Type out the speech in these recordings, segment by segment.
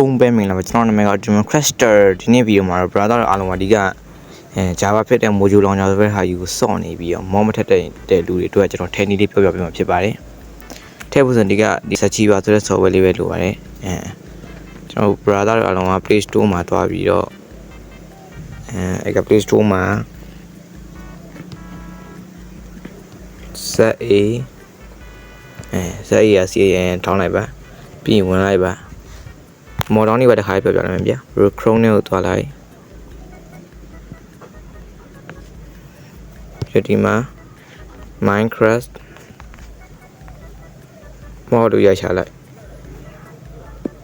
ပုံပဲမင်္ဂလာပါကျွန်တော်နာမည်က Democraster ဒီနေ့ဗီဒီယိုမှာတော့ brother အားလုံးပါဒီကJava ဖြစ်တဲ့ module launcher ဆိုတဲ့ဟာယူကိုစော့နေပြီးတော့မောမထက်တဲ့လူတွေအတွက်ကျွန်တော်ထည့်နည်းလေးပြောပြပေးမှာဖြစ်ပါတယ်ထည့်ဖို့ဆိုဒီကဒီ Sachiba ဆိုတဲ့ software လေးပဲလိုပါတယ်ကျွန်တော် brother အားလုံးက Play Store မှာတွားပြီးတော့အဲ့က Play Store မှာ ZA ရ CAN ထောင်းလိုက်ပါပြီးရင်ဝင်လိုက်ပါမော်ဒေါင်းလေးပဲတစ်ခါပြောပြလိုက်မယ်ဗျာ Chrome နဲ့ကိုသွားလိုက်ဒီမှာ Minecraft မော်ဒူရချလိုက်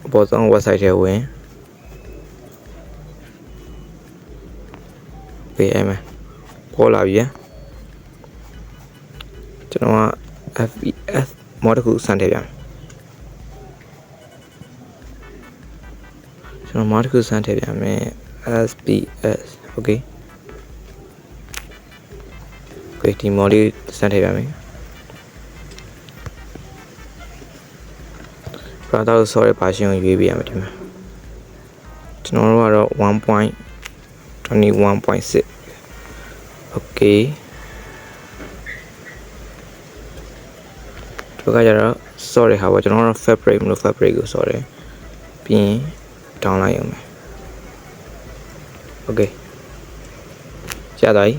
အပေါ်ဆုံး website ထဲဝင်ပေးအဲ့မှာပေါ်လာပြီကျွန်တော်က FPS မော်ဒ်တစ်ခုစမ်းထည့်ပြမယ်ကျွန်တော်မော်ဒ်တစ်ခုစမ်းထည့်ပြမယ် SPS okay ဒီမော်ဒ်လေးစမ်းထည့်ပြမယ်browser sorry version ကိုရွေးပေးရမယ်ဒီမှာကျွန်တော်တို့ကတော့ 1.21.6 okay ဒီကကြတော့ sorry ဟာပါကျွန်တော်တို့ fabric မလို့ fabric ကို sorry ပြီးရင် down လိုက်ရမယ် okay ကြာတိုင်း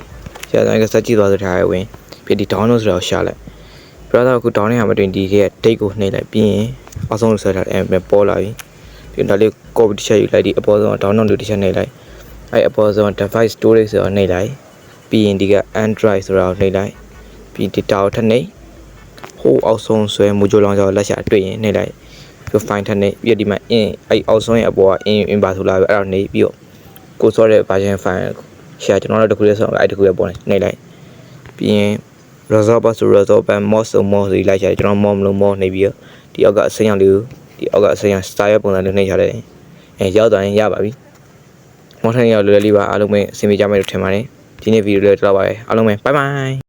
ကစက်ကြည့်သွားဆိုထားရဝင်ပြီးဒီ download ဆိုတော့ရှာလိုက် browser ကို down နေရမှာတွင်ဒီရဲ့ date ကိုနှိပ်လိုက်ပြီးရင်အောက်ဆုံးလို့ဆက်ထားတယ်ပေါ်လာပြီပြီးတော့ဒါလေး copy တစ်ချက်ယူလိုက်ဒီအပေါ်ဆုံး download လို့တစ်ချက်နှိပ်လိုက်အဲ့အပေါ်ဆုံး device storage ဆိုတော့နှိပ်လိုက်ပြီးရင်ဒီက Android ဆိုတော့နှိပ်လိုက်ပြီး data ကိုထပ်နှိပ်ဟိုအောက်ဆုံးဆွဲ module launcher လက်ရှာတွေ့ရင်နှိပ်လိုက်ပြီး file ထပ်နှိပ်ပြီးတော့ဒီမှာအဲ့အောက်ဆုံးရဲ့အပေါ်က in ပါဆိုလာပြီအဲ့တော့နှိပ်ပြီးတော့ကိုစောတဲ့ version file ရှာကျွန်တော်တို့တခုလေးဆိုတော့အဲ့တခုပဲပေါ်နေနှိပ်လိုက်ပြီးရင် resolve ဆို resolve mod ဆို mod ဆိုလိုက်ရှာကျွန်တော် mod မလို့ mod နှိပ်ပြီးတော့ဒီအောက်ကအစိမ်းရောင်လေးကိုဒီအောက်ကအစိမ်းရောင် style ပုံစံလေးနှိပ်ထားတယ်ရောက်သွားရင်ရပါပြီမော်ထန်ရောက်လွယ်လေးပါအားလုံးပဲအဆင်ပြေကြမယ်လို့ထင်ပါတယ်ဒီနေ့ဗီဒီယိုလေးတော့ပါတယ်အားလုံးပဲ bye bye